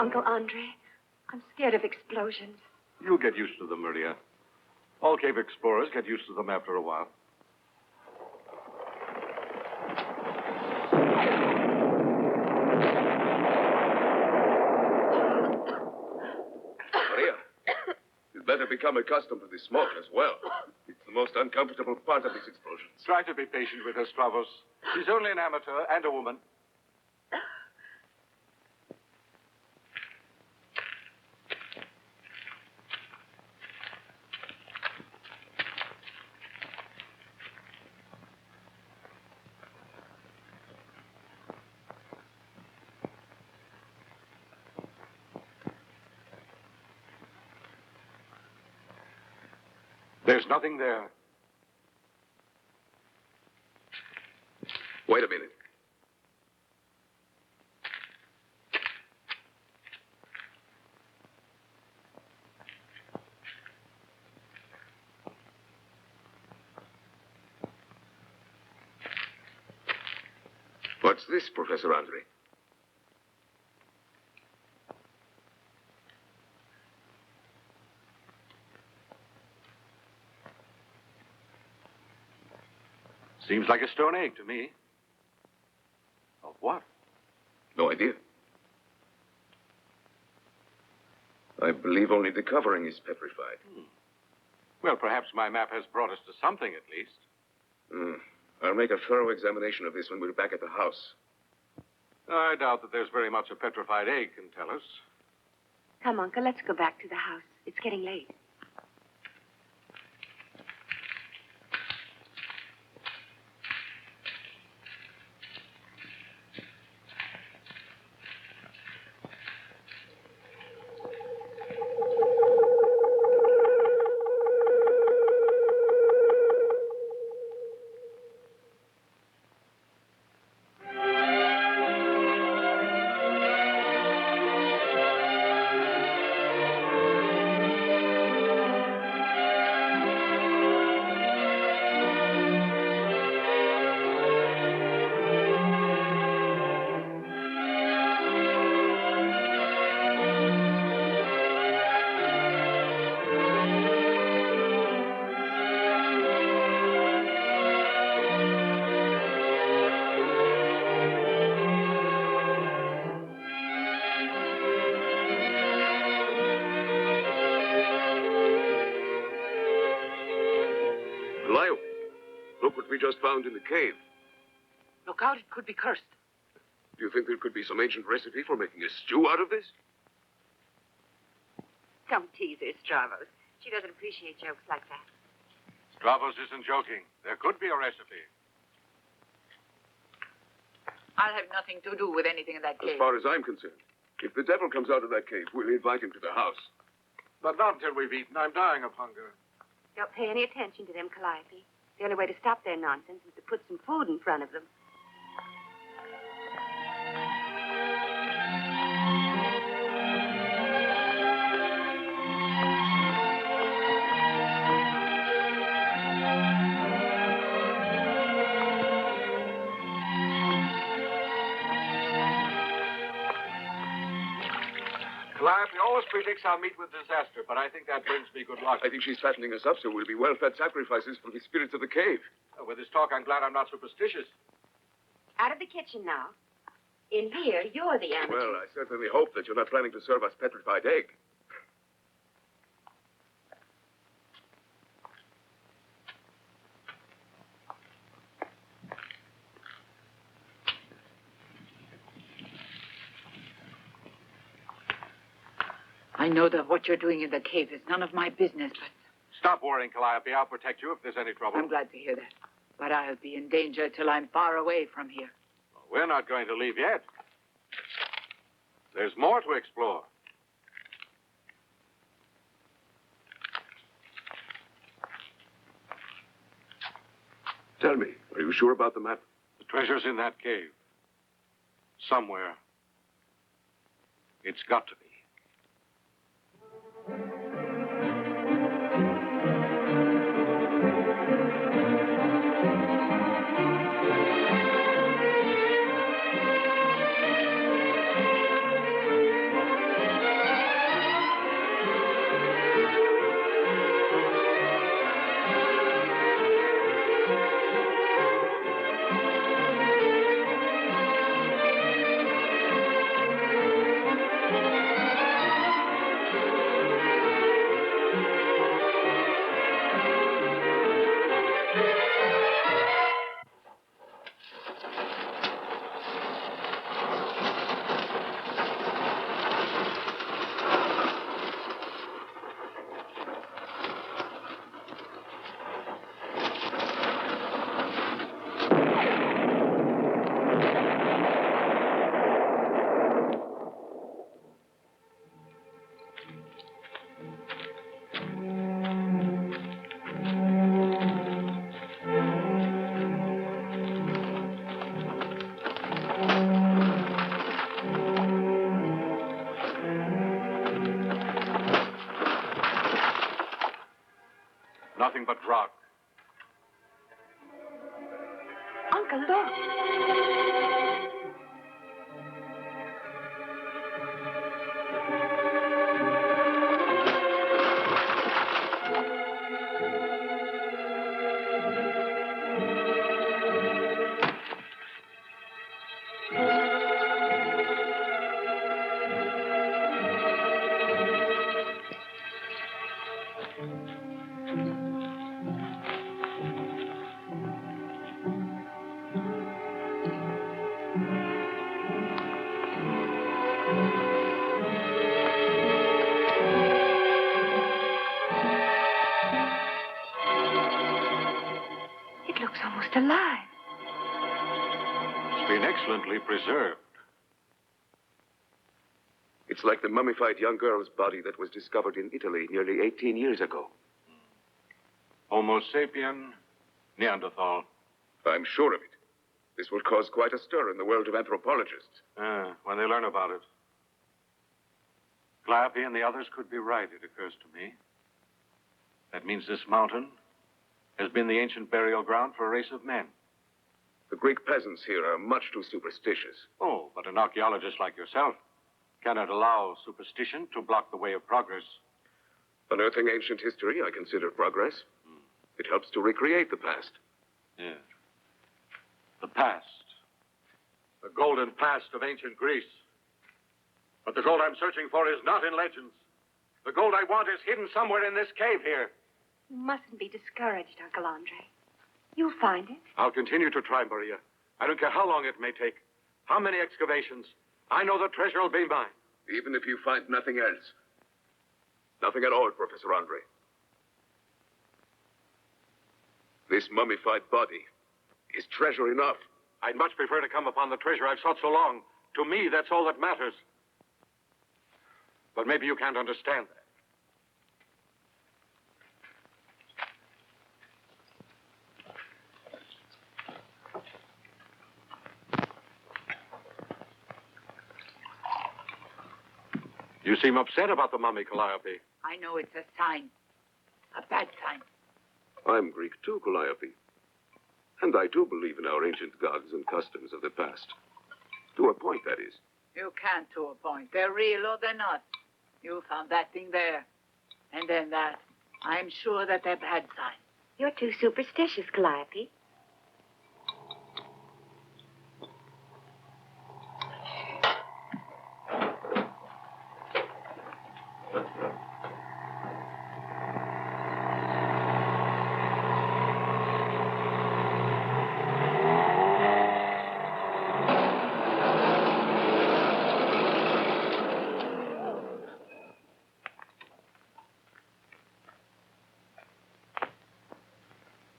Uncle Andre. I'm scared of explosions. You'll get used to them, Maria. All cave explorers get used to them after a while. Maria, you'd better become accustomed to the smoke as well. It's the most uncomfortable part of these explosions. Try to be patient with her, Stravos. She's only an amateur and a woman. There's nothing there. Wait a minute. What's this, Professor Andre? Seems like a stone egg to me. Of what? No idea. I believe only the covering is petrified. Well, perhaps my map has brought us to something at least. I'll make a thorough examination of this when we're back at the house. I doubt that there's very much a petrified egg can tell us. Come, Uncle, let's go back to the house. It's getting late. We just found in the cave. Look out, it could be cursed. Do you think there could be some ancient recipe for making a stew out of this? Don't tease her, Stravos. She doesn't appreciate jokes like that. Stravos isn't joking. There could be a recipe. I'll have nothing to do with anything in that cave. As far as I'm concerned, if the devil comes out of that cave, we'll invite him to the house. But not until we've eaten. I'm dying of hunger. Don't pay any attention to them, Calliope. The only way to stop their nonsense is to put some food in front of them. Calliope always predicts I'll meet with disaster, but I think that brings me good luck. I think she's fattening us up so we'll be well-fed sacrifices for the spirits of the cave. With this talk, I'm glad I'm not superstitious. Out of the kitchen now. In here, you're the amateur. Well, I certainly hope that you're not planning to serve us petrified egg. I know that what you're doing in the cave is none of my business, but... Stop worrying, Calliope. I'll protect you if there's any trouble. I'm glad to hear that. But I'll be in danger till I'm far away from here. Well, we're not going to leave yet. There's more to explore. Tell me, are you sure about the map? The treasure's in that cave. Somewhere. It's got to be. Nothing but rock. Uncle, look. It looks almost alive. It's been excellently preserved. It's like the mummified young girl's body that was discovered in Italy nearly 18 years ago. Homo sapien, Neanderthal. I'm sure of it. This will cause quite a stir in the world of anthropologists. When they learn about it. Calliope and the others could be right, it occurs to me. That means this mountain has been the ancient burial ground for a race of men. The Greek peasants here are much too superstitious. Oh, but an archaeologist like yourself cannot allow superstition to block the way of progress. Unearthing ancient history, I consider progress. It helps to recreate the past. Yes. The past. The golden past of ancient Greece. But the gold I'm searching for is not in legends. The gold I want is hidden somewhere in this cave here. You mustn't be discouraged, Uncle Andre. You'll find it. I'll continue to try, Maria. I don't care how long it may take. How many excavations. I know the treasure will be mine. Even if you find nothing else. Nothing at all, Professor Andre. This mummified body is treasure enough. I'd much prefer to come upon the treasure I've sought so long. To me, that's all that matters. But maybe you can't understand that. You seem upset about the mummy, Calliope. I know it's a sign. A bad sign. I'm Greek too, Calliope. And I do believe in our ancient gods and customs of the past. To a point, that is. You can't to a point. They're real or they're not. You found that thing there. And then that. I'm sure that they're bad signs. You're too superstitious, Calliope.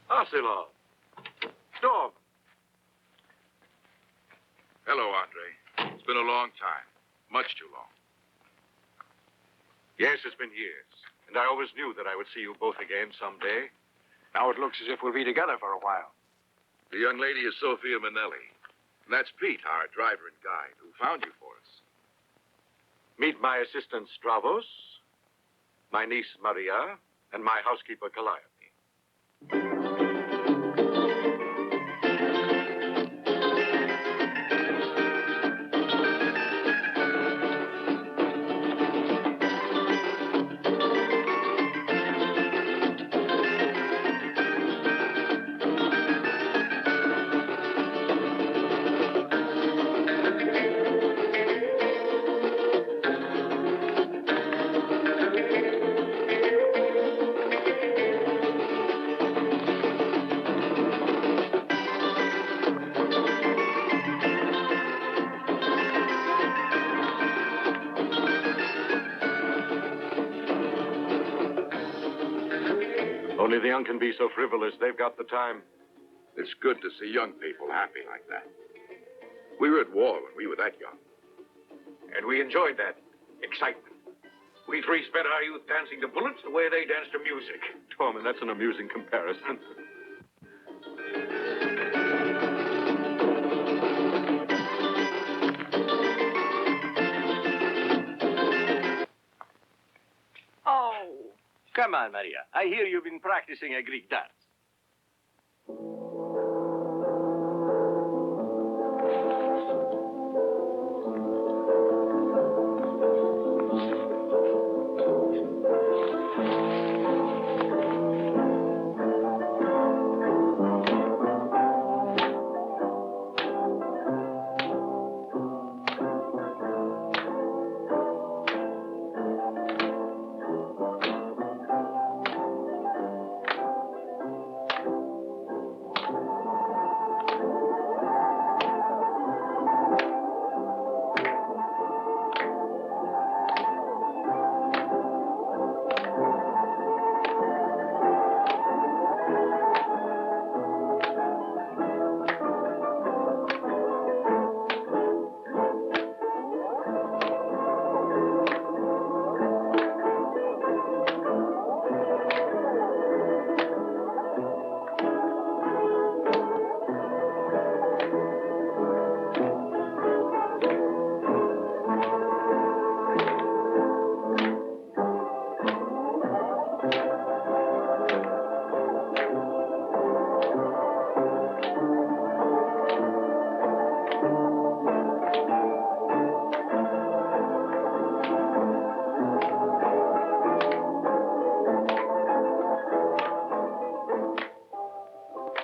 Arcilon. Storm. Hello, Andre. It's been a long time. Much too long. Yes, it's been years. And I always knew that I would see you both again someday. Now it looks as if we'll be together for a while. The young lady is Sophia Manelli. And that's Pete, our driver and guide, who found you for us. Meet my assistant, Stravos, my niece, Maria, and my housekeeper, Calliope. Only the young can be so frivolous. They've got the time. It's good to see young people happy like that. We were at war when we were that young. And we enjoyed that excitement. We three spent our youth dancing to bullets the way they danced to music. Tormund, that's an amusing comparison. Come on, Maria. I hear you've been practicing a Greek dance.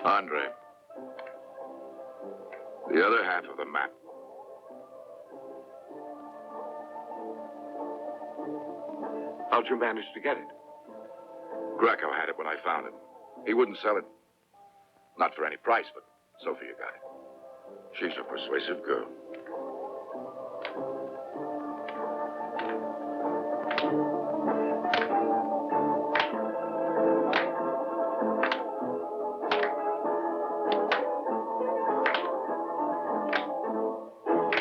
Andre, the other half of the map. How'd you manage to get it? Greco had it when I found him. He wouldn't sell it. Not for any price, but Sophia got it. She's a persuasive girl.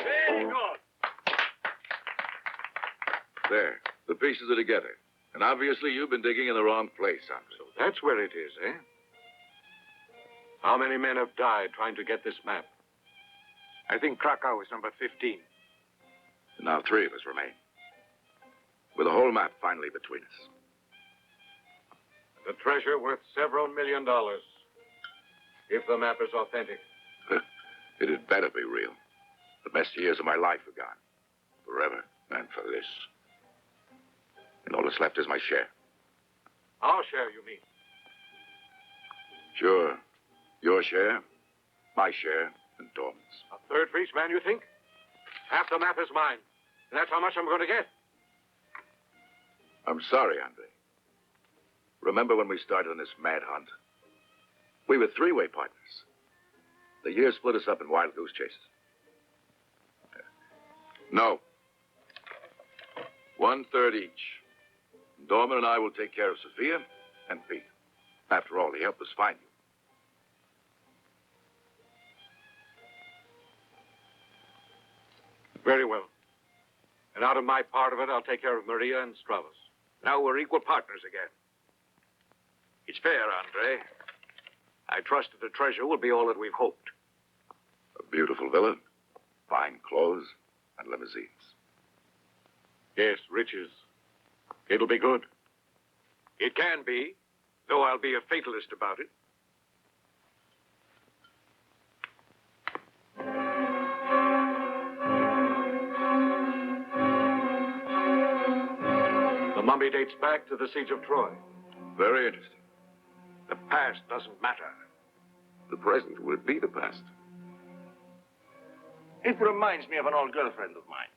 Very good. There, the pieces are together. And obviously you've been digging in the wrong place, Andre. So that's where it is, eh? How many men have died trying to get this map? I think Krakow is number 15. And now 3 of us remain. With the whole map finally between us. The treasure worth several $1 million. If the map is authentic. It had better be real. The best years of my life are gone. Forever. And for this. And all that's left is my share. Our share, you mean? Sure. Your share, my share, and Dorman's. A third for each man, you think? Half the map is mine. And that's how much I'm going to get. I'm sorry, Andre. Remember when we started on this mad hunt? We were 3-way partners. The years split us up in wild goose chases. No. 1/3 each. Dorman and I will take care of Sophia and Pete. After all, he helped us find you. Very well. And out of my part of it, I'll take care of Maria and Stravos. Now we're equal partners again. It's fair, Andre. I trust that the treasure will be all that we've hoped. A beautiful villa, fine clothes, and limousines. Yes, riches. It'll be good. It can be, though I'll be a fatalist about it. The mummy dates back to the siege of Troy. Very interesting. The past doesn't matter. The present will be the past. It reminds me of an old girlfriend of mine.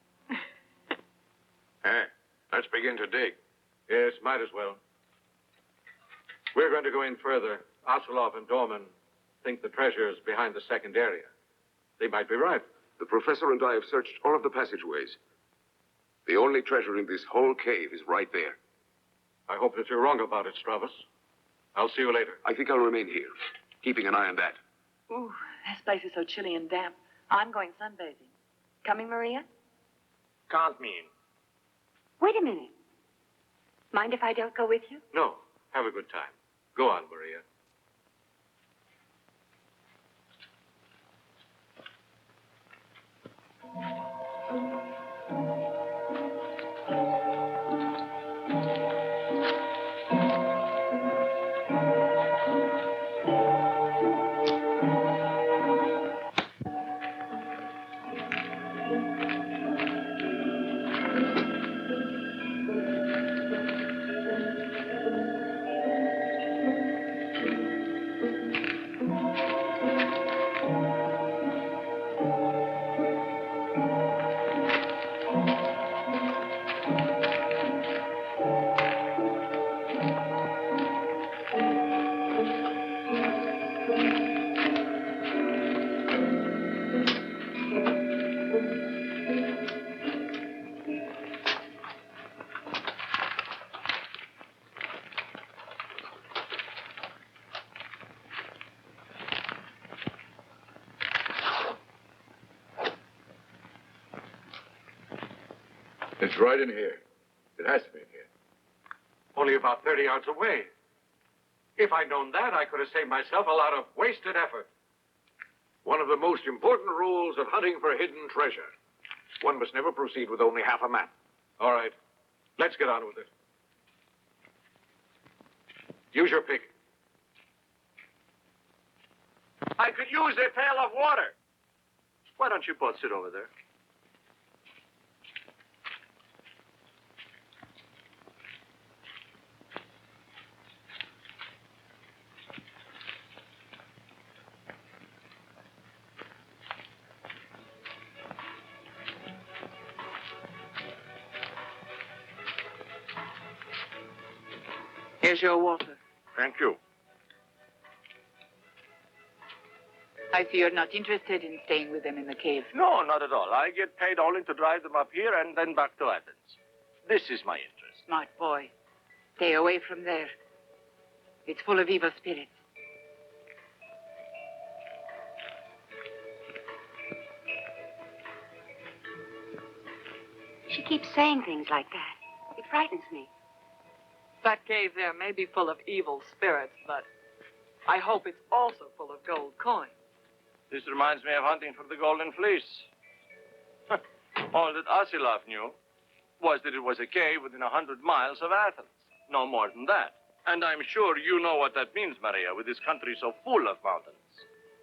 Let's begin to dig. Yes, might as well. We're going to go in further. Ocelov and Dorman think the treasure's behind the second area. They might be right. The professor and I have searched all of the passageways. The only treasure in this whole cave is right there. I hope that you're wrong about it, Stravos. I'll see you later. I think I'll remain here, keeping an eye on that. Ooh, this place is so chilly and damp. I'm going sunbathing. Coming, Maria? Can't mean. Wait a minute. Mind if I don't go with you? No. Have a good time. Go on, Maria. It's right in here. It has to be in here. Only about 30 yards away. If I'd known that, I could have saved myself a lot of wasted effort. One of the most important rules of hunting for hidden treasure. One must never proceed with only half a map. All right. Let's get on with it. Use your pick. I could use a pail of water. Why don't you both sit over there? Here's your water. Thank you. I see you're not interested in staying with them in the cave. No, not at all. I get paid only to drive them up here and then back to Athens. This is my interest. Smart boy. Stay away from there. It's full of evil spirits. She keeps saying things like that. It frightens me. That cave there may be full of evil spirits, but I hope it's also full of gold coins. This reminds me of hunting for the Golden Fleece. All that Asilov knew was that it was a cave within 100 miles of Athens. No more than that. And I'm sure you know what that means, Maria, with this country so full of mountains.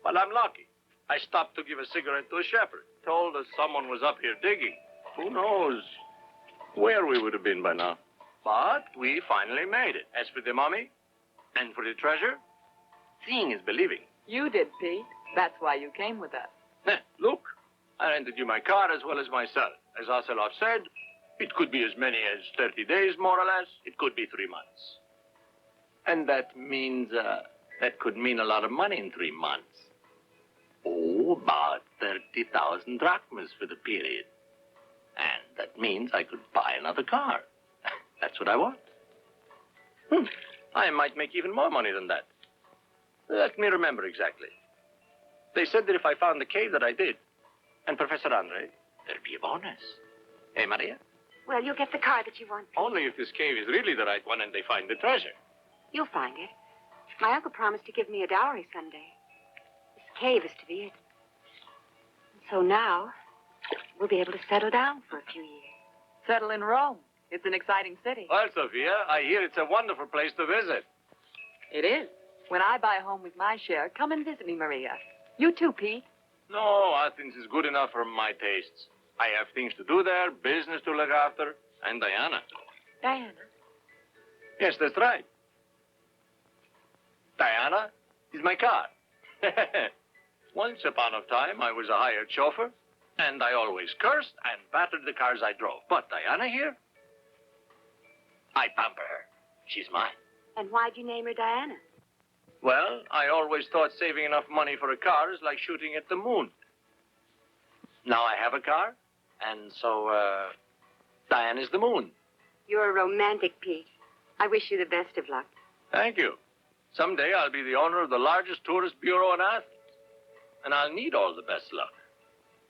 Well, I'm lucky. I stopped to give a cigarette to a shepherd. Told us someone was up here digging. Who knows where we would have been by now. But we finally made it. As for the mummy and for the treasure, seeing is believing. You did, Pete. That's why you came with us. Look, I rented you my car as well as myself. As Asilov said, it could be as many as 30 days, more or less. It could be 3 months. And that means, that could mean a lot of money in 3 months. Oh, about 30,000 drachmas for the period. And that means I could buy another car. That's what I want. I might make even more money than that. Let me remember exactly. They said that if I found the cave that I did, and Professor Andre, there'd be a bonus. Hey, Maria? Well, you'll get the car that you want. Only if this cave is really the right one and they find the treasure. You'll find it. My uncle promised to give me a dowry someday. This cave is to be it. So now, we'll be able to settle down for a few years. Settle in Rome. It's an exciting city. Well, Sophia, I hear it's a wonderful place to visit. It is. When I buy a home with my share, come and visit me, Maria. You too, Pete. No, Athens is good enough for my tastes. I have things to do there, business to look after, and Diana. Diana? Yes, that's right. Diana is my car. Once upon a time, I was a hired chauffeur, and I always cursed and battered the cars I drove. But Diana here, I pamper her. She's mine. And why'd you name her Diana? Well, I always thought saving enough money for a car is like shooting at the moon. Now I have a car, and so, Diana's the moon. You're a romantic, Pete. I wish you the best of luck. Thank you. Someday I'll be the owner of the largest tourist bureau in Athens, and I'll need all the best luck.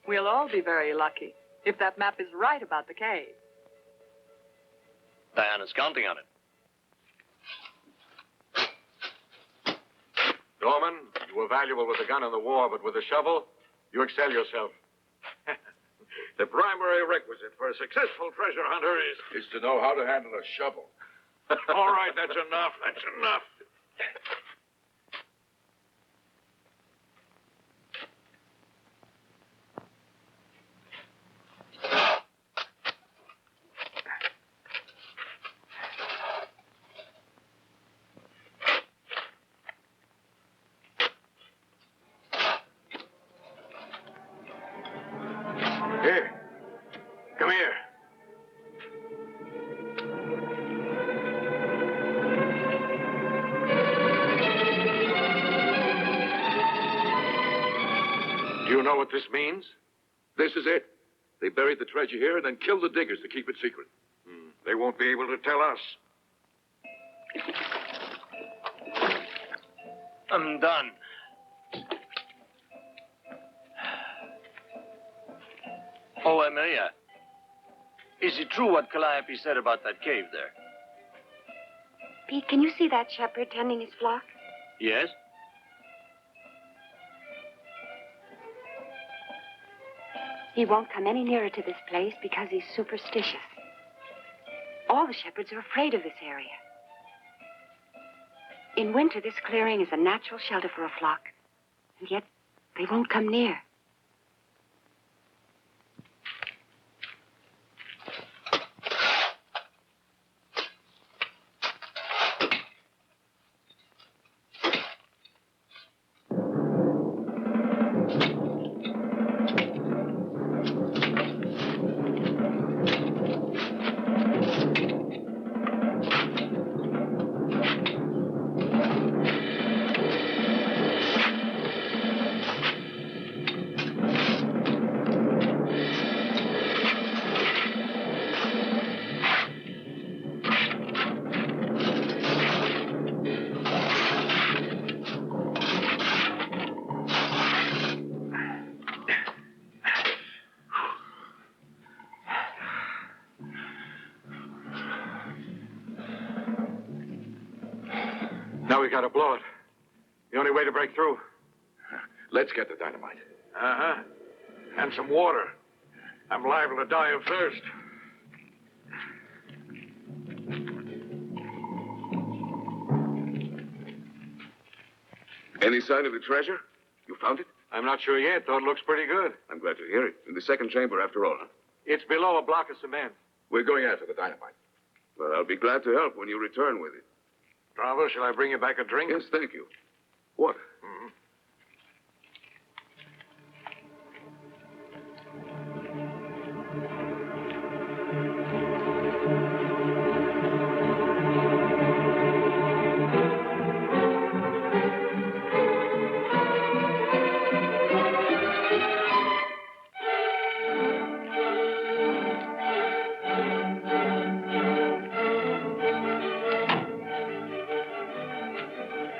We'll all be very lucky if that map is right about the cave. Diana's counting on it. Dorman, you were valuable with the gun in the war, but with the shovel, you excel yourself. The primary requisite for a successful treasure hunter Is to know how to handle a shovel. All right, that's enough. That's enough. Here. Come here. Do you know what this means? This is it. They buried the treasure here and then killed the diggers to keep it secret. They won't be able to tell us. I'm done. Oh, Maria, Is it true what Calliope said about that cave there? Pete, can you see that shepherd tending his flock? Yes? He won't come any nearer to this place because he's superstitious. All the shepherds are afraid of this area. In winter, this clearing is a natural shelter for a flock. And yet, they won't come near. Now we gotta blow it. The only way to break through. Let's get the dynamite. Uh-huh. And some water. I'm liable to die of thirst. Any sign of the treasure? You found it? I'm not sure yet, though it looks pretty good. I'm glad to hear it. In the second chamber, after all, huh? It's below a block of cement. We're going after the dynamite. Well, I'll be glad to help when you return with it. Bravo, shall I bring you back a drink? Yes, thank you. What? Mm-hmm.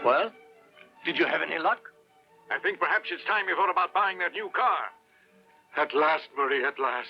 Well, did you have any luck? I think perhaps it's time you thought about buying that new car. At last, Marie, at last.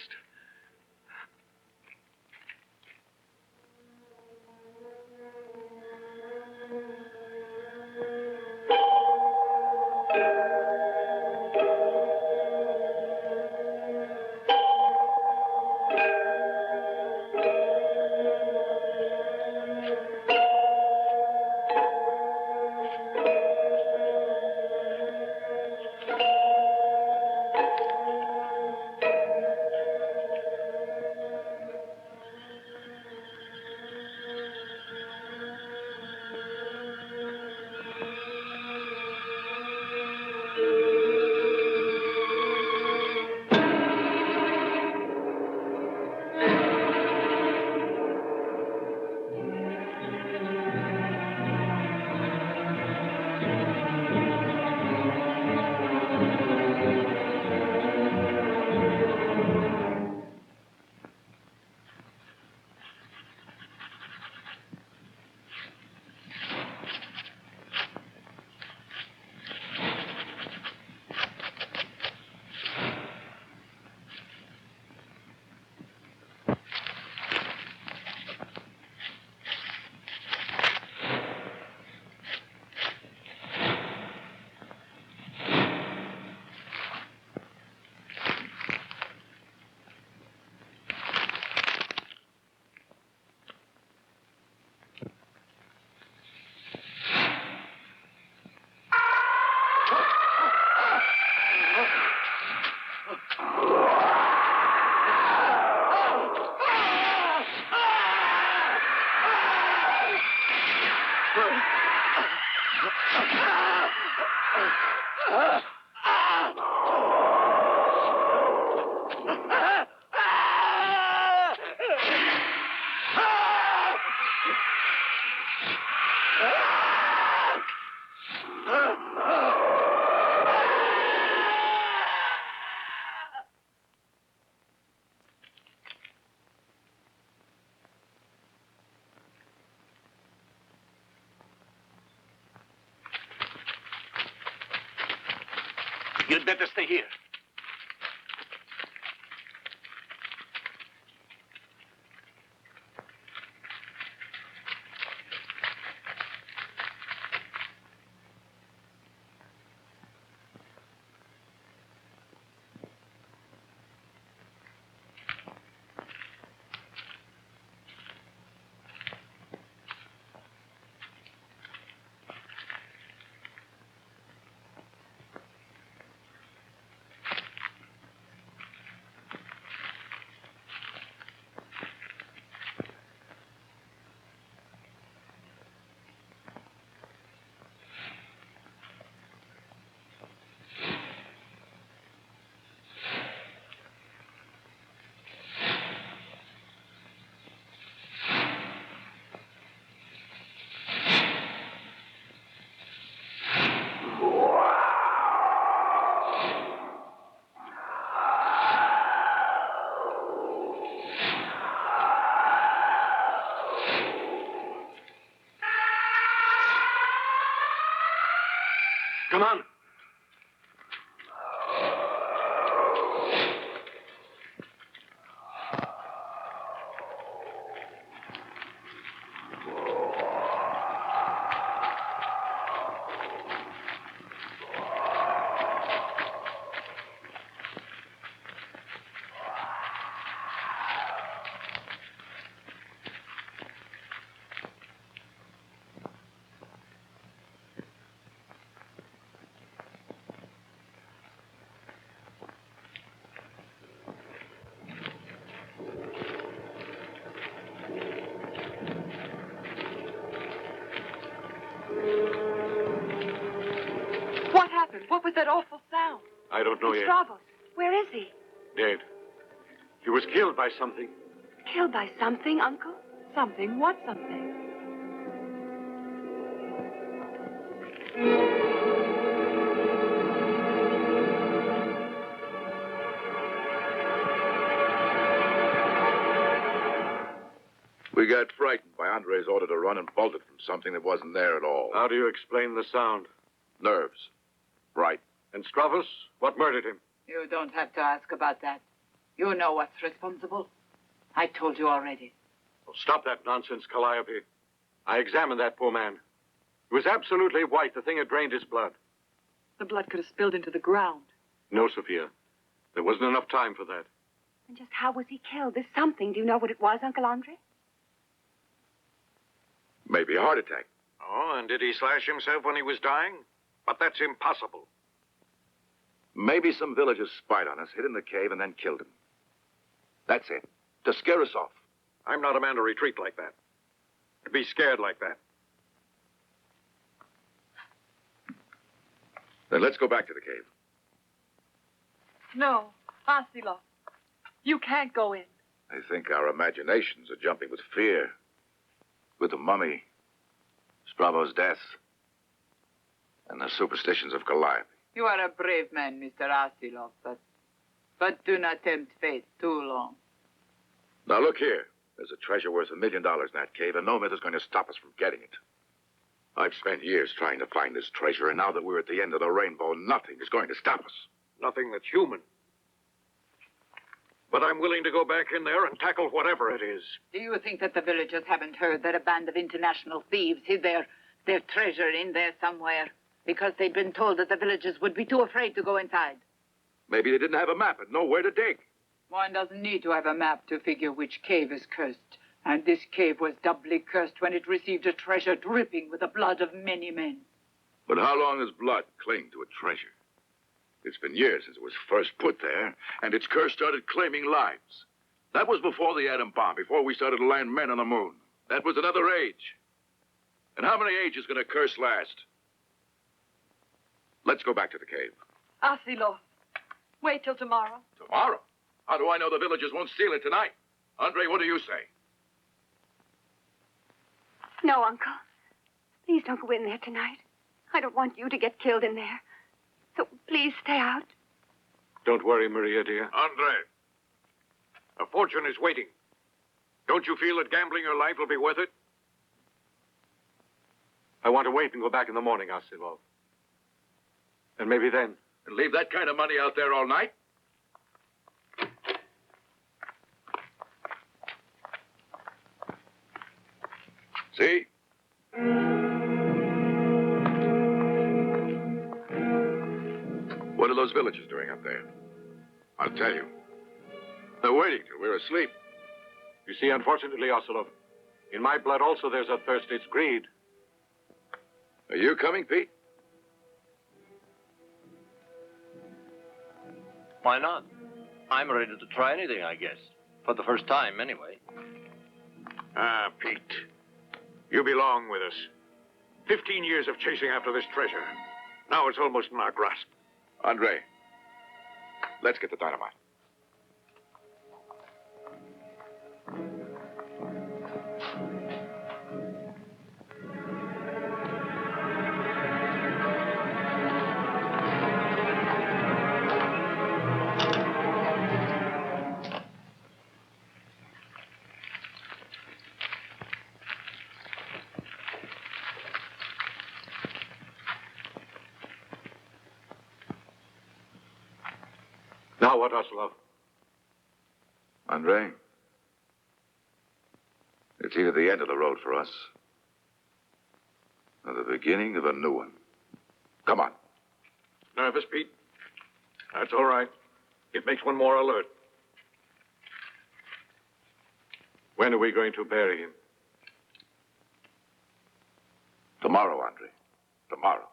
You'd better stay here. Come on. What happened? What was that awful sound? I don't know yet. Stravos, where is he? Dead. He was killed by something. Killed by something, Uncle? Something? What something? We got frightened by Andre's order to run and bolted from something that wasn't there at all. How do you explain the sound? Nerves. Right. And Stravos? What murdered him? You don't have to ask about that. You know what's responsible. I told you already. Oh, stop that nonsense, Calliope. I examined that poor man. He was absolutely white. The thing had drained his blood. The blood could have spilled into the ground. No, Sophia. There wasn't enough time for that. And just how was he killed? This something. Do you know what it was, Uncle Andre? Maybe a heart attack. Oh, and did he slash himself when he was dying? But that's impossible. Maybe some villagers spied on us, hid in the cave, and then killed him. That's it. To scare us off. I'm not a man to retreat like that. To be scared like that. Then let's go back to the cave. No, Asilo. You can't go in. I think our imaginations are jumping with fear. With the mummy, Stravos' death, and the superstitions of Calliope. You are a brave man, Mr. Asilov, but do not tempt fate too long. Now, look here. There's a treasure worth $1 million in that cave, and no myth is going to stop us from getting it. I've spent years trying to find this treasure, and now that we're at the end of the rainbow, nothing is going to stop us. Nothing that's human. But I'm willing to go back in there and tackle whatever it is. Do you think that the villagers haven't heard that a band of international thieves hid their treasure in there somewhere? Because they'd been told that the villagers would be too afraid to go inside. Maybe they didn't have a map and know where to dig. One doesn't need to have a map to figure which cave is cursed. And this cave was doubly cursed when it received a treasure dripping with the blood of many men. But how long has blood cling to a treasure? It's been years since it was first put there, and its curse started claiming lives. That was before the atom bomb, before we started to land men on the moon. That was another age. And how many ages can a curse last? Let's go back to the cave. Asilo, wait till tomorrow. Tomorrow? How do I know the villagers won't steal it tonight? Andre, what do you say? No, Uncle. Please don't go in there tonight. I don't want you to get killed in there. So please stay out. Don't worry, Maria, dear. Andre, a fortune is waiting. Don't you feel that gambling your life will be worth it? I want to wait and go back in the morning, Asilov. And maybe then. And leave that kind of money out there all night? See? What are those villagers doing up there? I'll tell you. They're waiting till we're asleep. You see, unfortunately, Ocelov, in my blood also there's a thirst. It's greed. Are you coming, Pete? Why not? I'm ready to try anything, I guess. For the first time, anyway. Ah, Pete. You belong with us. 15 years of chasing after this treasure. Now it's almost in our grasp. Andre, let's get the dynamite. Now what, Ocelot? Andre, it's either the end of the road for us or the beginning of a new one. Come on. Nervous, Pete? That's all right. It makes one more alert. When are we going to bury him? Tomorrow, Andre. Tomorrow.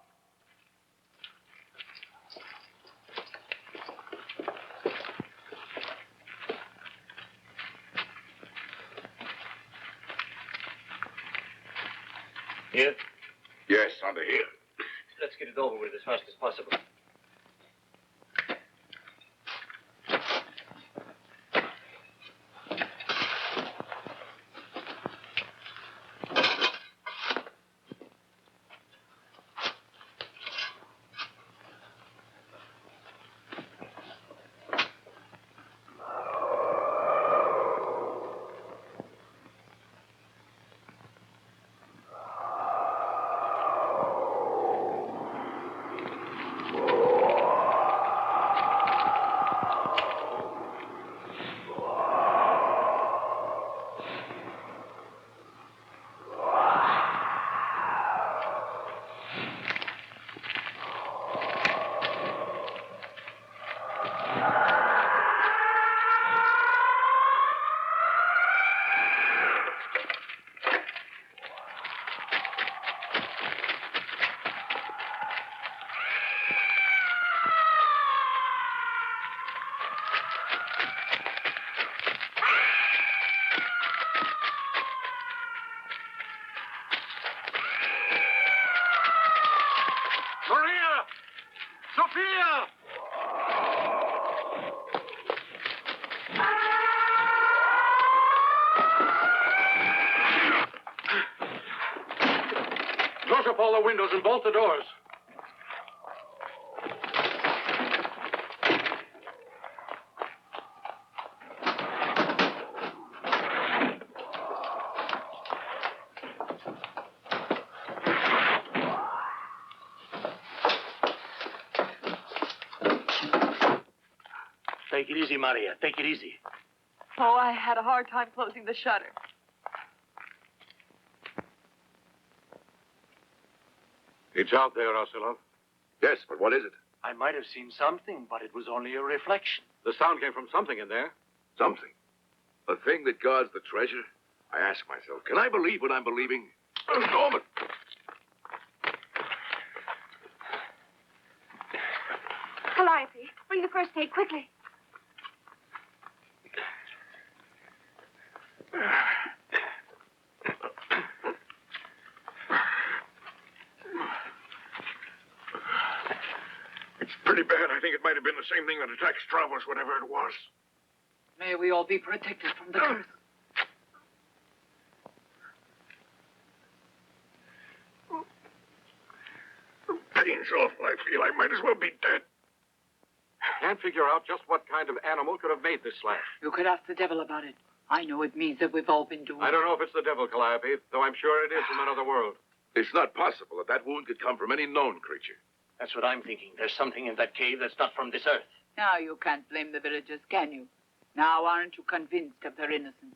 Here? Yes, under here. Let's get it over with as fast as possible. Close up all the windows and bolt the doors. Take it easy, Maria. Take it easy. Oh, I had a hard time closing the shutter. It's out there, Ocelot. Yes, but what is it? I might have seen something, but it was only a reflection. The sound came from something in there. Something. A thing that guards the treasure? I ask myself, can I believe what I'm believing? Norman! Calliope, bring the first aid quickly. It's pretty bad. I think it might have been the same thing that attacked Stravos, whatever it was. May we all be protected from the curse. Pain's awful, I feel. I might as well be dead. Can't figure out just what kind of animal could have made this slash. You could ask the devil about it. I know it means that we've all been doomed. I don't know if it's the devil, Calliope, though I'm sure it is from another world. It's not possible that that wound could come from any known creature. That's what I'm thinking. There's something in that cave that's not from this earth. Now you can't blame the villagers, can you? Now aren't you convinced of their innocence?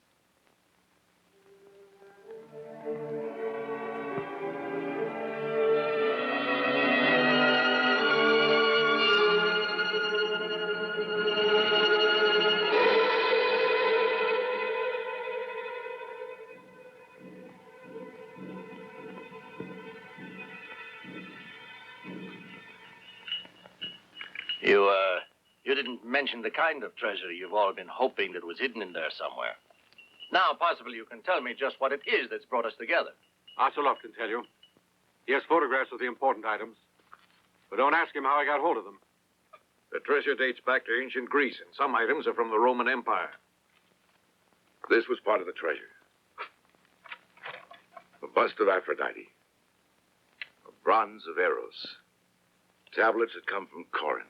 You didn't mention the kind of treasure you've all been hoping that was hidden in there somewhere. Now, possibly you can tell me just what it is that's brought us together. Ocelot can tell you. He has photographs of the important items. But don't ask him how I got hold of them. The treasure dates back to ancient Greece, and some items are from the Roman Empire. This was part of the treasure. A bust of Aphrodite. A bronze of Eros. Tablets that come from Corinth.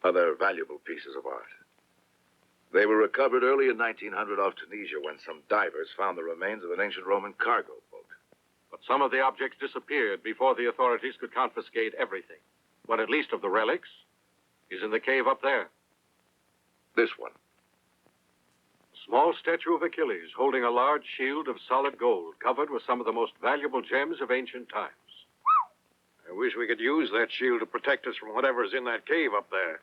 Other valuable pieces of art. They were recovered early in 1900 off Tunisia when some divers found the remains of an ancient Roman cargo boat. But some of the objects disappeared before the authorities could confiscate everything. One, at least, of the relics is in the cave up there. This one. A small statue of Achilles holding a large shield of solid gold covered with some of the most valuable gems of ancient times. I wish we could use that shield to protect us from whatever's in that cave up there.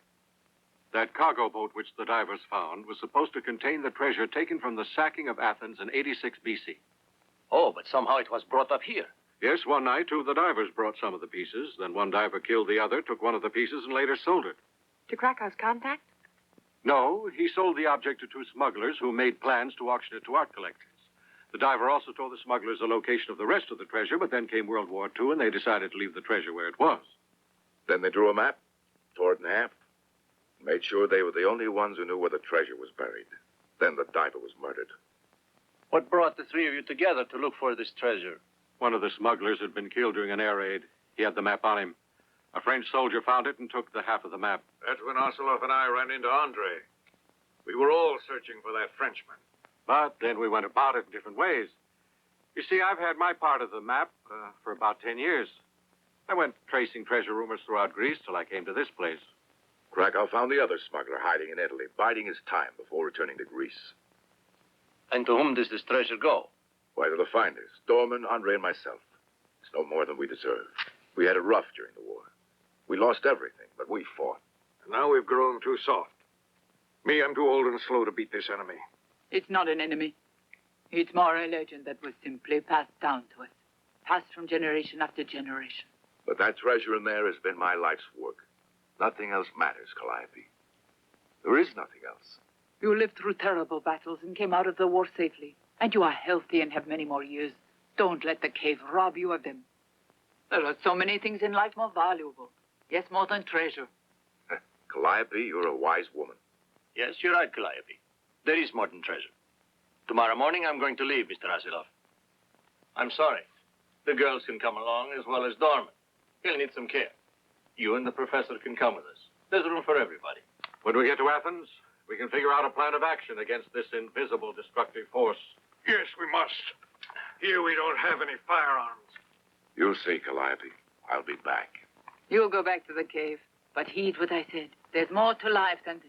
That cargo boat which the divers found was supposed to contain the treasure taken from the sacking of Athens in 86 BC. Oh, but somehow it was brought up here. Yes, one night, two of the divers brought some of the pieces. Then one diver killed the other, took one of the pieces, and later sold it. To Krakow's contact? No, he sold the object to two smugglers who made plans to auction it to art collectors. The diver also told the smugglers the location of the rest of the treasure, but then came World War II, and they decided to leave the treasure where it was. Then they drew a map, tore it in half, and made sure they were the only ones who knew where the treasure was buried. Then the diver was murdered. What brought the three of you together to look for this treasure? One of the smugglers had been killed during an air raid. He had the map on him. A French soldier found it and took the half of the map. That's when Ocelot and I ran into Andre. We were all searching for that Frenchman. But then we went about it in different ways. You see, I've had my part of the map for about 10 years. I went tracing treasure rumors throughout Greece till I came to this place. Krakow found the other smuggler hiding in Italy, biding his time before returning to Greece. And to whom does this treasure go? Why, to the finders, Dorman, Andre, and myself. It's no more than we deserve. We had it rough during the war. We lost everything, but we fought. And now we've grown too soft. Me, I'm too old and slow to beat this enemy. It's not an enemy. It's more a legend that was simply passed down to us. Passed from generation after generation. But that treasure in there has been my life's work. Nothing else matters, Calliope. There is nothing else. You lived through terrible battles and came out of the war safely. And you are healthy and have many more years. Don't let the cave rob you of them. There are so many things in life more valuable. Yes, more than treasure. Calliope, you're a wise woman. Yes, you're right, Calliope. There is more than treasure. Tomorrow morning, I'm going to leave, Mr. Asilov. I'm sorry. The girls can come along as well as Dorman. He'll need some care. You and the professor can come with us. There's room for everybody. When we get to Athens, we can figure out a plan of action against this invisible destructive force. Yes, we must. Here we don't have any firearms. You'll see, Calliope. I'll be back. You'll go back to the cave. But heed what I said. There's more to life than this.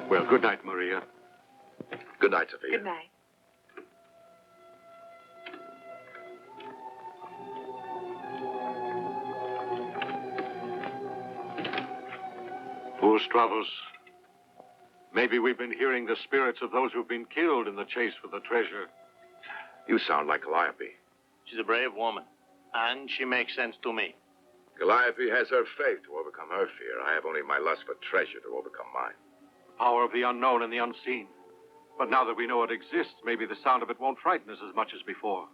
Well, good night, Maria. Good night, Sophia. Good night. Poor Stravos. Maybe we've been hearing the spirits of those who've been killed in the chase for the treasure. You sound like Calliope. She's a brave woman, and she makes sense to me. Calliope has her faith to overcome her fear. I have only my lust for treasure to overcome mine. Power of the unknown and the unseen. But now that we know it exists, maybe the sound of it won't frighten us as much as before.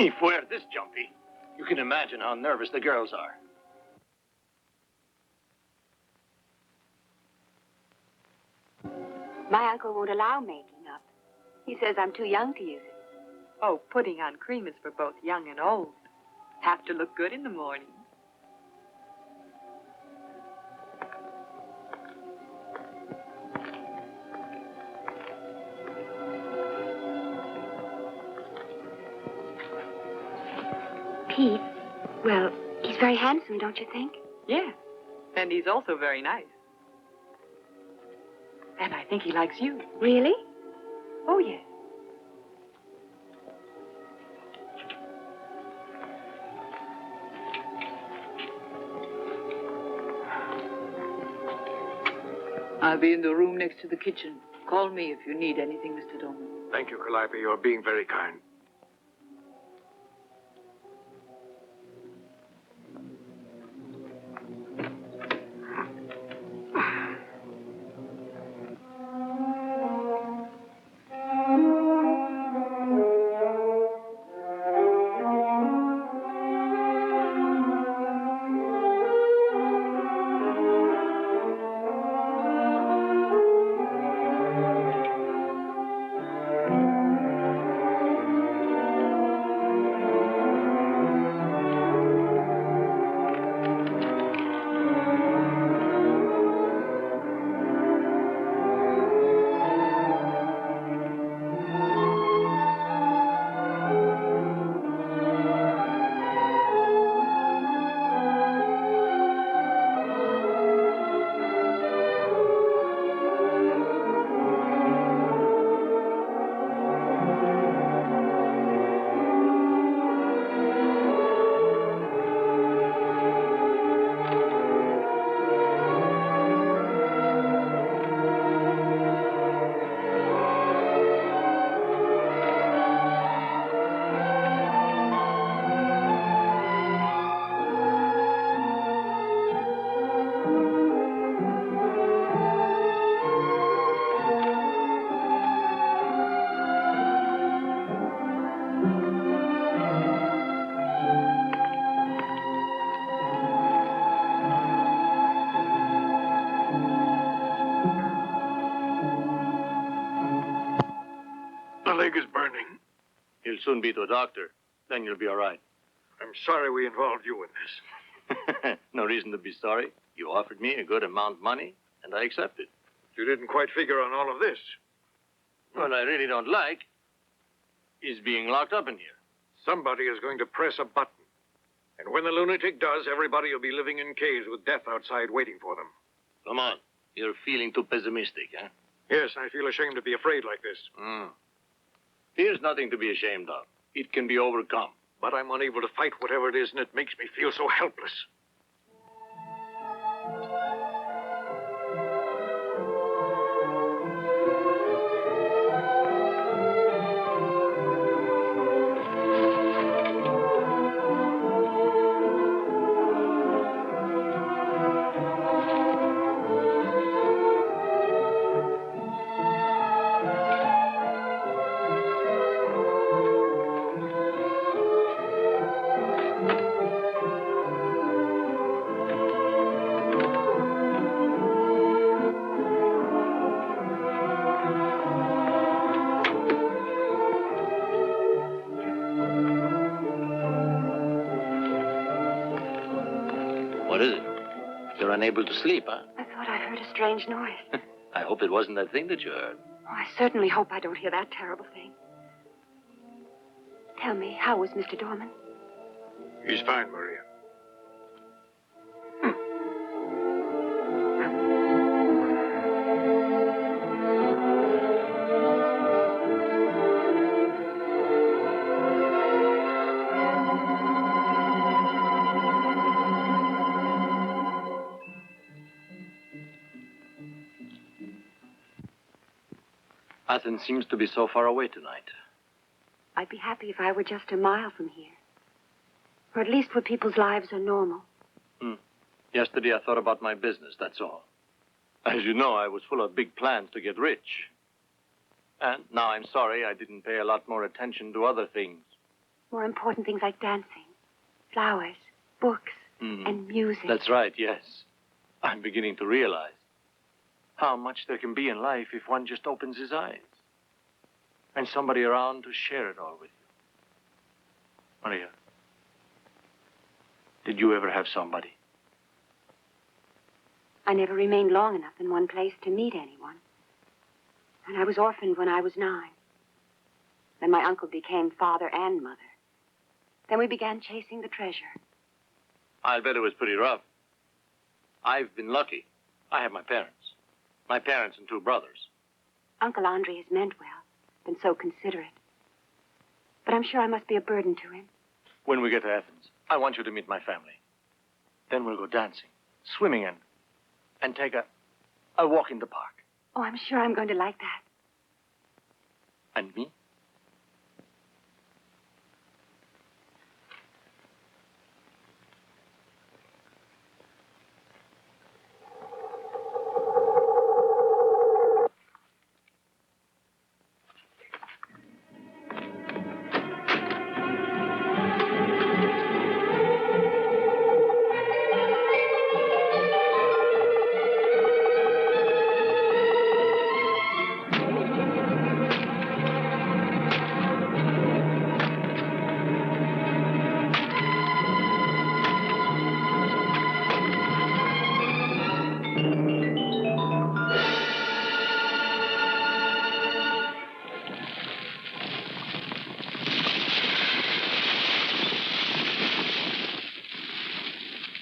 If we're this jumpy, you can imagine how nervous the girls are. My uncle won't allow making up. He says I'm too young to use it. Oh, putting on cream is for both young and old. Have to look good in the morning. Pete, well, he's very handsome, don't you think? Yeah, and he's also very nice. And I think he likes you. Really? Oh, yes. I'll be in the room next to the kitchen. Call me if you need anything, Mr. Dorman. Thank you, Calliope. You're being very kind. soon be to a doctor. Then you'll be all right. I'm sorry we involved you in this. No reason to be sorry. You offered me a good amount of money, and I accepted. You didn't quite figure on all of this. What I really don't like is being locked up in here. Somebody is going to press a button. And when the lunatic does, everybody will be living in caves with death outside waiting for them. Come on. You're feeling too pessimistic, huh? Yes, I feel ashamed to be afraid like this. Here's nothing to be ashamed of. It can be overcome. But I'm unable to fight whatever it is, and it makes me feel so helpless. What is it? You're unable to sleep, huh? I thought I heard a strange noise. I hope it wasn't that thing that you heard. Oh, I certainly hope I don't hear that terrible thing. Tell me, how was Mr. Dorman? He's fine, Maria. Athens seems to be so far away tonight. I'd be happy if I were just a mile from here. Or at least where people's lives are normal. Yesterday I thought about my business, that's all. As you know, I was full of big plans to get rich. And now I'm sorry I didn't pay a lot more attention to other things. More important things like dancing, flowers, books, and music. That's right, yes. I'm beginning to realize how much there can be in life if one just opens his eyes. And somebody around to share it all with you. Maria, did you ever have somebody? I never remained long enough in one place to meet anyone. And I was orphaned when I was 9. Then my uncle became father and mother. Then we began chasing the treasure. I'll bet it was pretty rough. I've been lucky. I have my parents. My parents and 2 brothers. Uncle Andre has meant well, been so considerate. But I'm sure I must be a burden to him. When we get to Athens, I want you to meet my family. Then we'll go dancing, swimming, and take a walk in the park. Oh, I'm sure I'm going to like that. And me?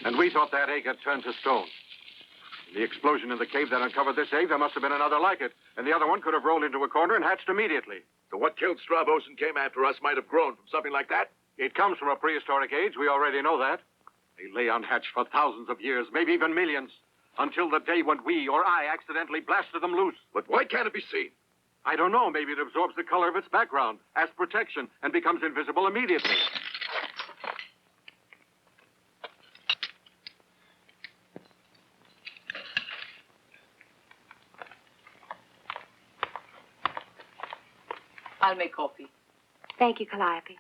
And we thought that egg had turned to stone. In the explosion in the cave that uncovered this egg, there must have been another like it. And the other one could have rolled into a corner and hatched immediately. So what killed Stravos and came after us might have grown from something like that? It comes from a prehistoric age. We already know that. They lay unhatched for thousands of years, maybe even millions, until the day when we or I accidentally blasted them loose. But why can't it be seen? I don't know. Maybe it absorbs the color of its background as protection and becomes invisible immediately. I'll make coffee. Thank you, Calliope.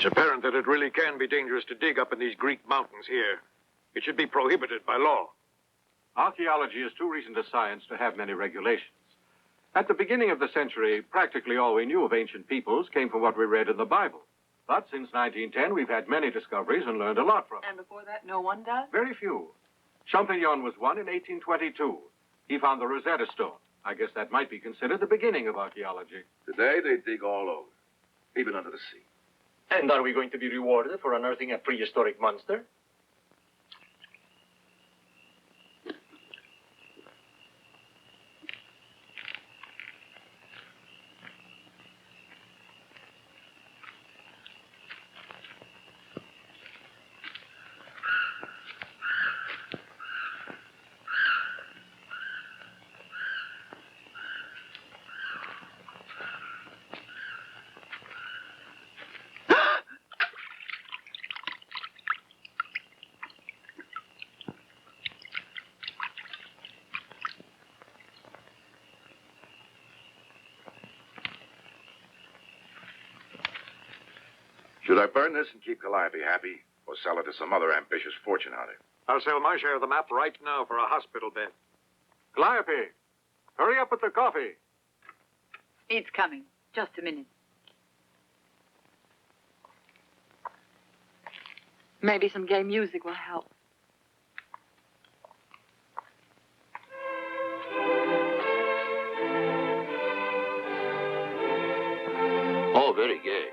It's apparent that it really can be dangerous to dig up in these Greek mountains here. It should be prohibited by law. Archaeology is too recent a science to have many regulations. At the beginning of the century, practically all we knew of ancient peoples came from what we read in the Bible. But since 1910, we've had many discoveries and learned a lot from them. And before that, no one does? Very few. Champignon was one in 1822. He found the Rosetta Stone. I guess that might be considered the beginning of archaeology. Today, they dig all over, even under the sea. And are we going to be rewarded for unearthing a prehistoric monster? Should I burn this and keep Calliope happy, or sell it to some other ambitious fortune hunter? I'll sell my share of the map right now for a hospital bed. Calliope, hurry up with the coffee. It's coming. Just a minute. Maybe some gay music will help. Oh, very gay.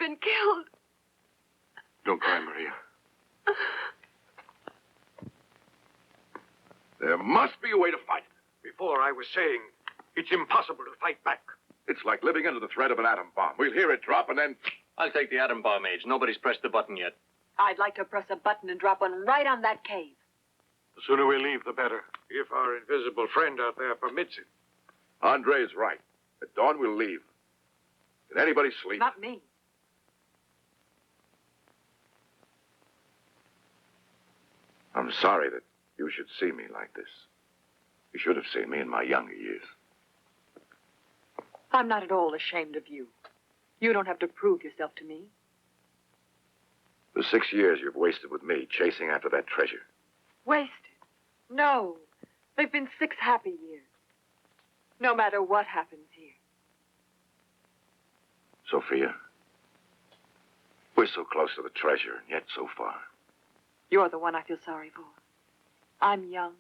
been killed. Don't cry, Maria. There must be a way to fight. Before I was saying, it's impossible to fight back. It's like living under the threat of an atom bomb. We'll hear it drop and then... I'll take the atom bomb age. Nobody's pressed the button yet. I'd like to press a button and drop one right on that cave. The sooner we leave, the better. If our invisible friend out there permits it. Andre's right. At dawn, we'll leave. Can anybody sleep? Not me. I'm sorry that you should see me like this. You should have seen me in my younger years. I'm not at all ashamed of you. You don't have to prove yourself to me. The 6 years you've wasted with me chasing after that treasure. Wasted? No. They've been 6 happy years. No matter what happens here. Sophia, we're so close to the treasure and yet so far. You're the one I feel sorry for. I'm young.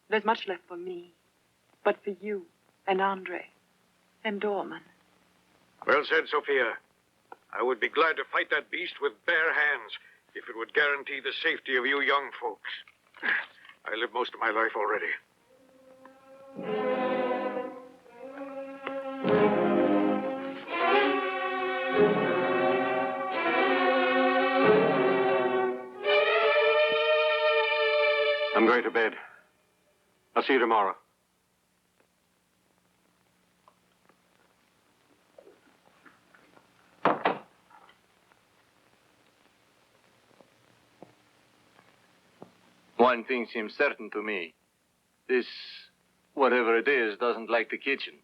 There's much left for me. But for you and Andre and Dorman. Well said, Sophia. I would be glad to fight that beast with bare hands if it would guarantee the safety of you young folks. I lived most of my life already. I'm going to bed. I'll see you tomorrow. One thing seems certain to me. This, whatever it is, doesn't like the kitchen.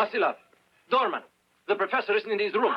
Asilov, doorman, the professor isn't in his room.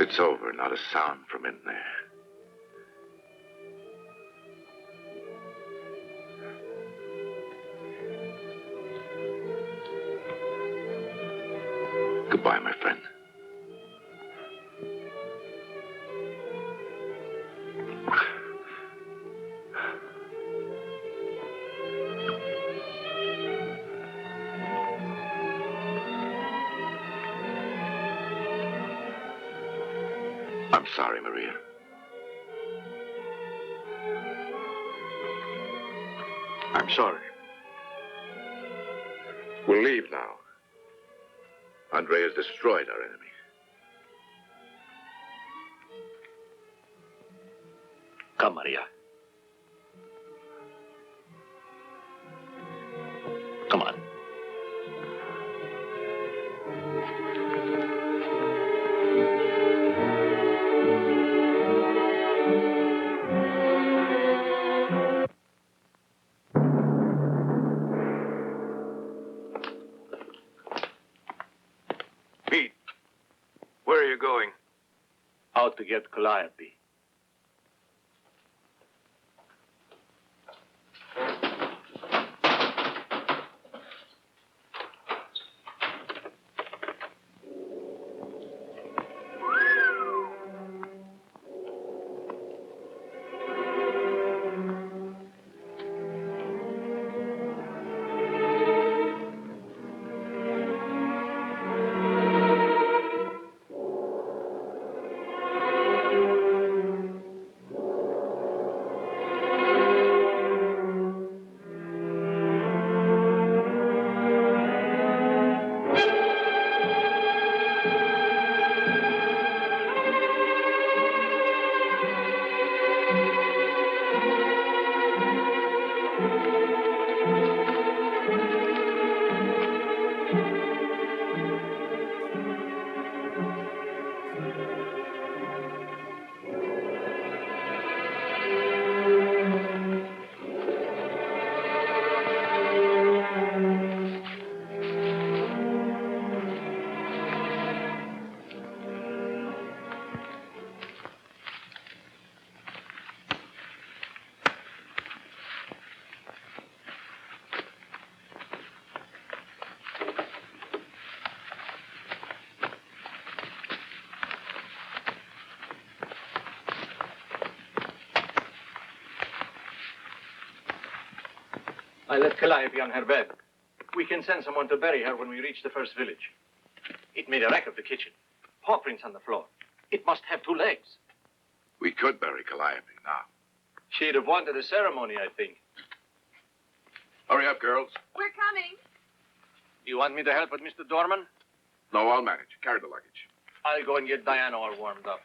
It's over, not a sound from in there. Goodbye, my friend. I'm sorry, Maria. I'm sorry. We'll leave now. Andre has destroyed our enemy. Come, Maria. Come on. Pete, where are you going? Out to get Calliope. I left Calliope on her bed. We can send someone to bury her when we reach the first village. It made a wreck of the kitchen. Paw prints on the floor. It must have 2 legs. We could bury Calliope now. She'd have wanted a ceremony, I think. Hurry up, girls. We're coming. Do you want me to help with Mr. Dorman? No, I'll manage. Carry the luggage. I'll go and get Diana all warmed up.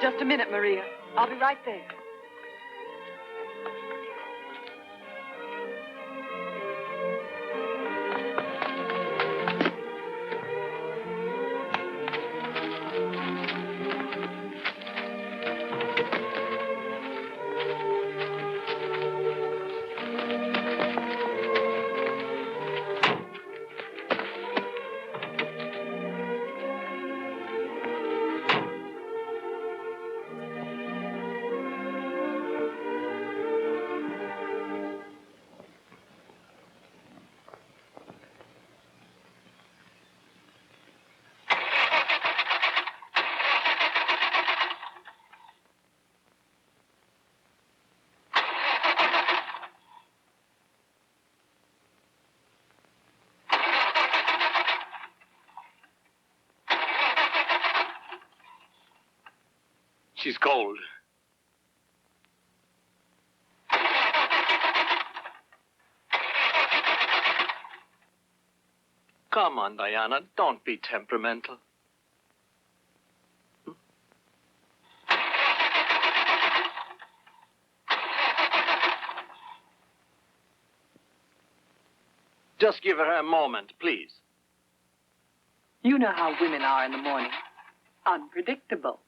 Just a minute, Maria. I'll be right there. She's cold. Come on, Diana. Don't be temperamental. Just give her a moment, please. You know how women are in the morning. Unpredictable.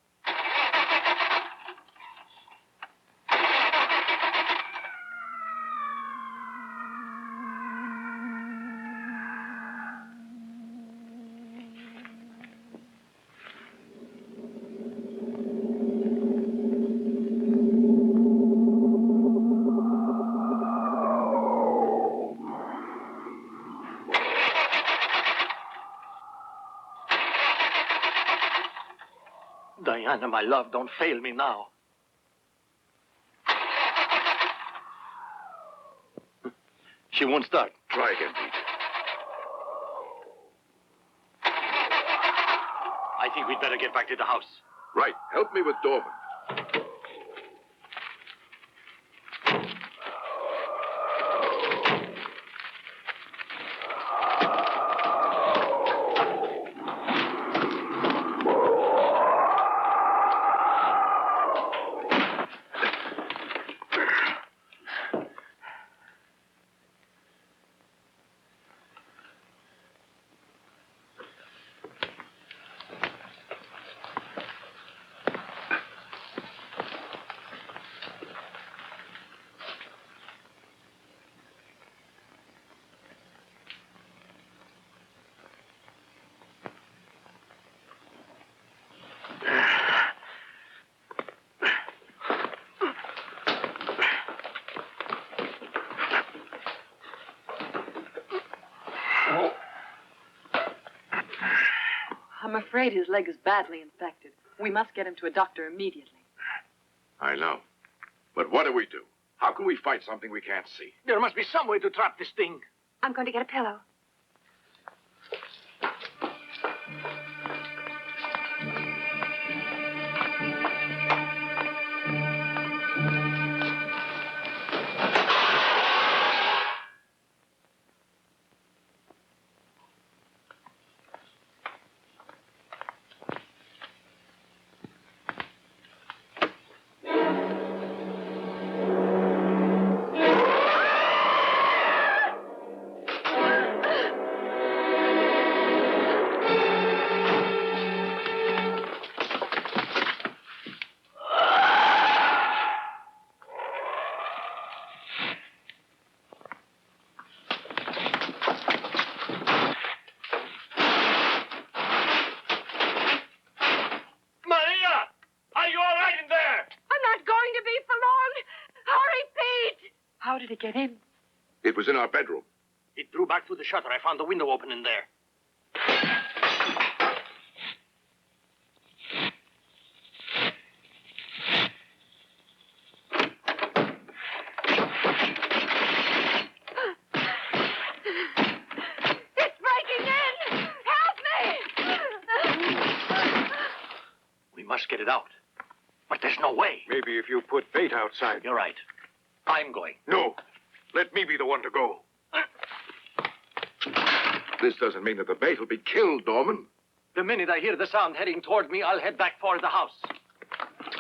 Diana, my love, don't fail me now. She won't start. Try again, Pete. I think we'd better get back to the house. Right. Help me with Dorman. I'm afraid his leg is badly infected. We must get him to a doctor immediately. I know. But what do we do? How can we fight something we can't see? There must be some way to trap this thing. I'm going to get a pillow. How did it get in? It was in our bedroom. It drew back through the shutter. I found the window open in there. It's breaking in! Help me! We must get it out. But there's no way. Maybe if you put bait outside. You're right. I'm going. No. Let me be the one to go. This doesn't mean that the bait will be killed, Dorman. The minute I hear the sound heading toward me, I'll head back for the house.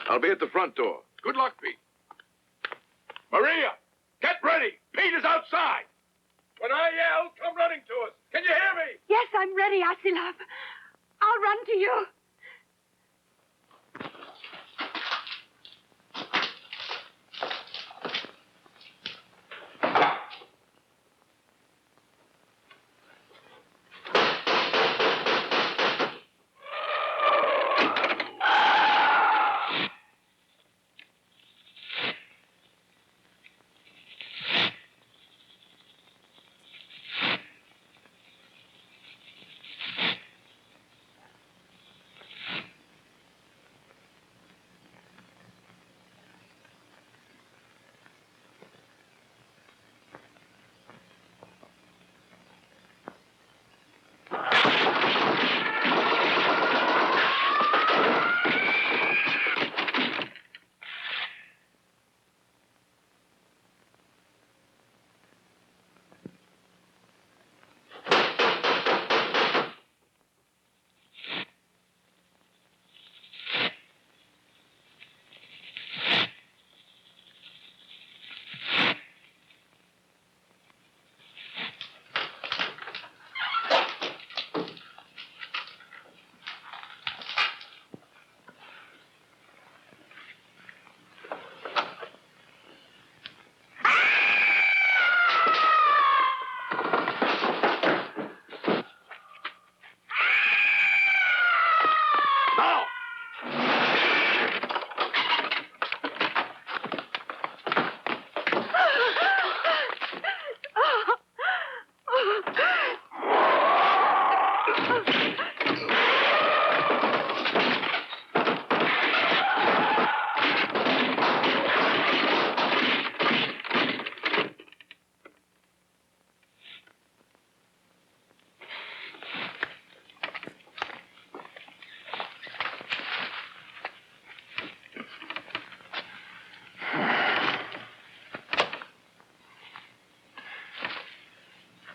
I'll be at the front door. Good luck, Pete. Maria, get ready. Pete is outside. When I yell, come running to us. Can you hear me? Yes, I'm ready, Asilov. I'll run to you.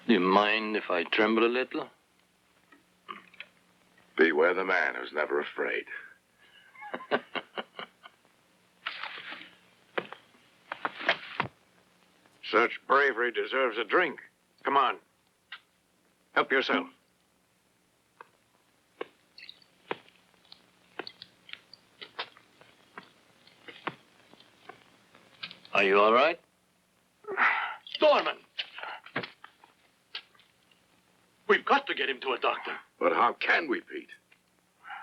Do you mind if I tremble a little? Beware the man who's never afraid. Such bravery deserves a drink. Come on. Help yourself. Are you all right? Dorman! We've got to get him to a doctor. But how can we, Pete?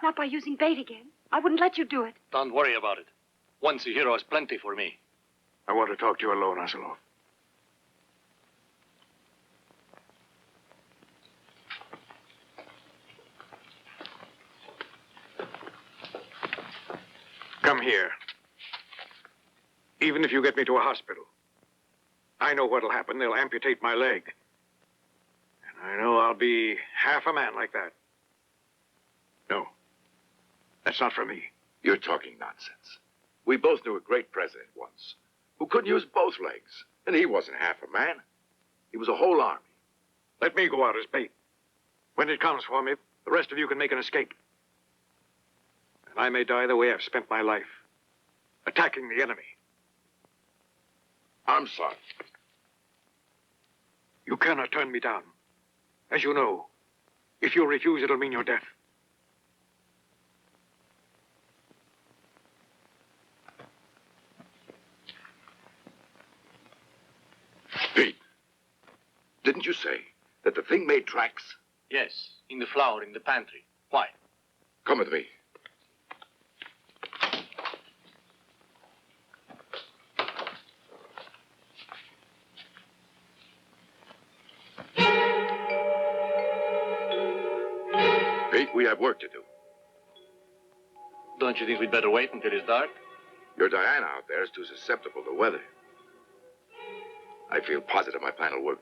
Not by using bait again. I wouldn't let you do it. Don't worry about it. Once a hero is plenty for me. I want to talk to you alone, Asilov. Come here. Even if you get me to a hospital, I know what'll happen. They'll amputate my leg. And I know I'll be half a man like that. No. That's not for me. You're talking nonsense. We both knew a great president once who couldn't use both legs. And he wasn't half a man. He was a whole army. Let me go out as bait. When it comes for me, the rest of you can make an escape. And I may die the way I've spent my life, attacking the enemy. I'm sorry. You cannot turn me down. As you know, if you refuse, it'll mean your death. Pete, didn't you say that the thing made tracks? Yes, in the flour in the pantry. Why? Come with me. Greek, we have work to do. Don't you think we'd better wait until it's dark? Your Diana out there is too susceptible to weather. I feel positive my plan will work.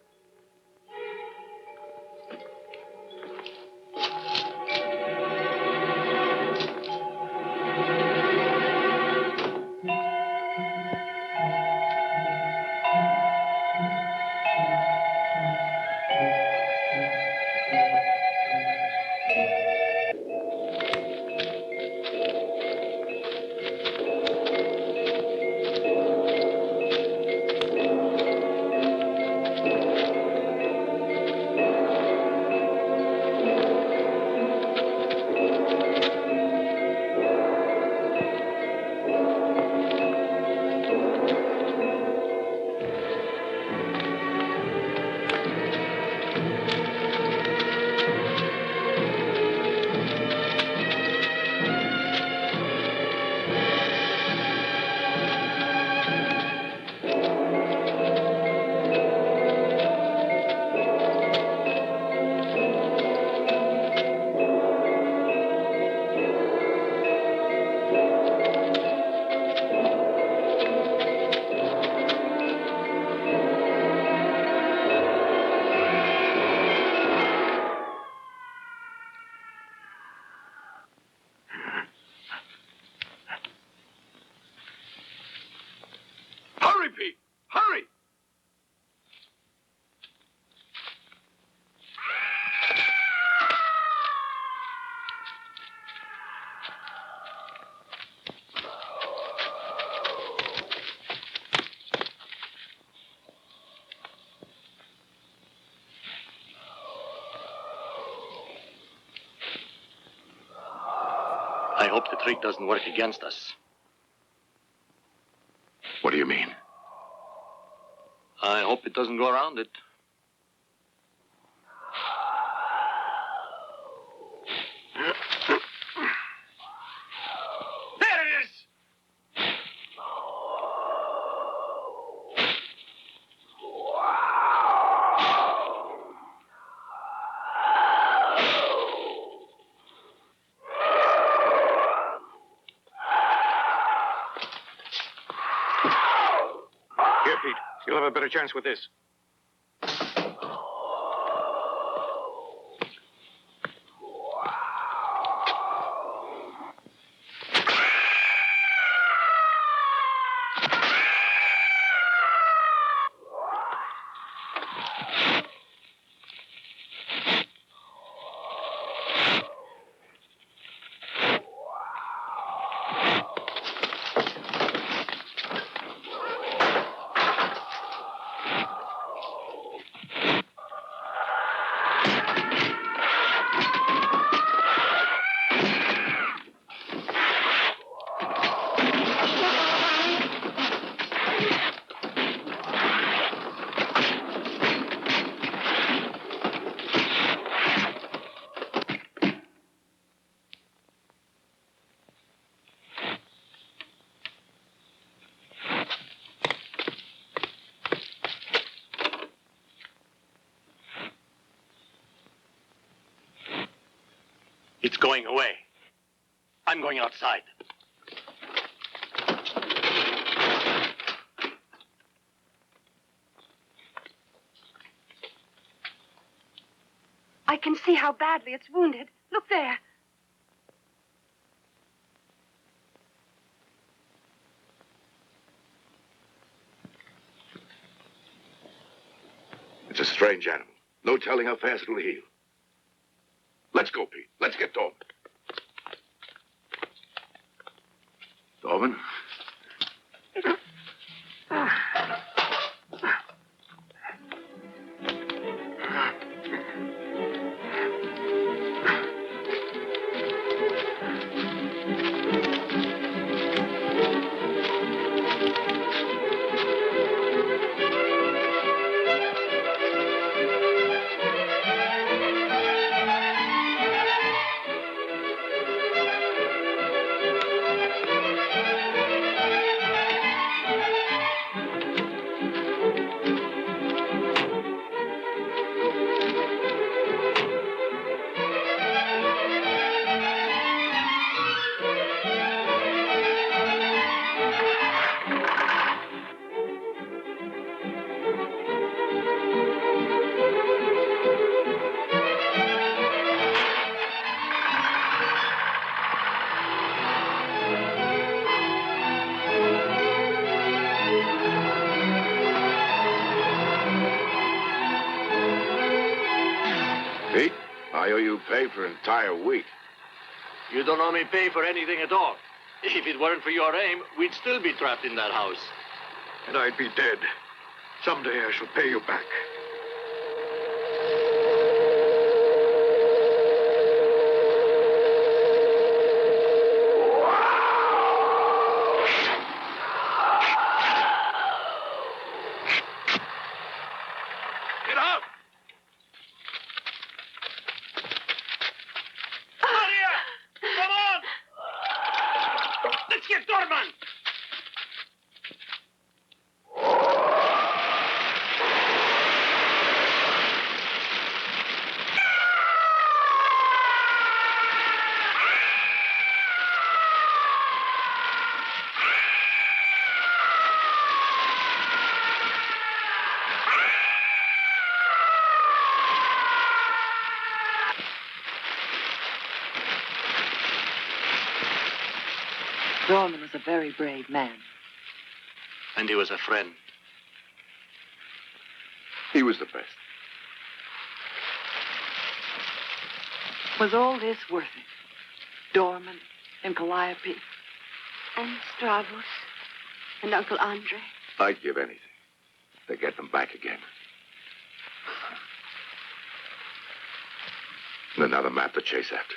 Hurry, Pete! Hurry! I hope the trick doesn't work against us. What do you mean? I hope it doesn't go around it. There it is! Here, Pete. You'll have a better chance with this. It's going away. I'm going outside. I can see how badly it's wounded. Look there. It's a strange animal. No telling how fast it'll heal. Let's go, Pete. Let's get Torben. Torben? pay for an entire week. You don't owe me pay for anything at all. If it weren't for your aim, we'd still be trapped in that house. And I'd be dead. Someday I shall pay you back. Get up! Maria! Come on! Let's get Dorman! Dorman was a very brave man. And he was a friend. He was the best. Was all this worth it? Dorman and Calliope? And Stravos. And Uncle Andre. I'd give anything to get them back again. And another map to chase after.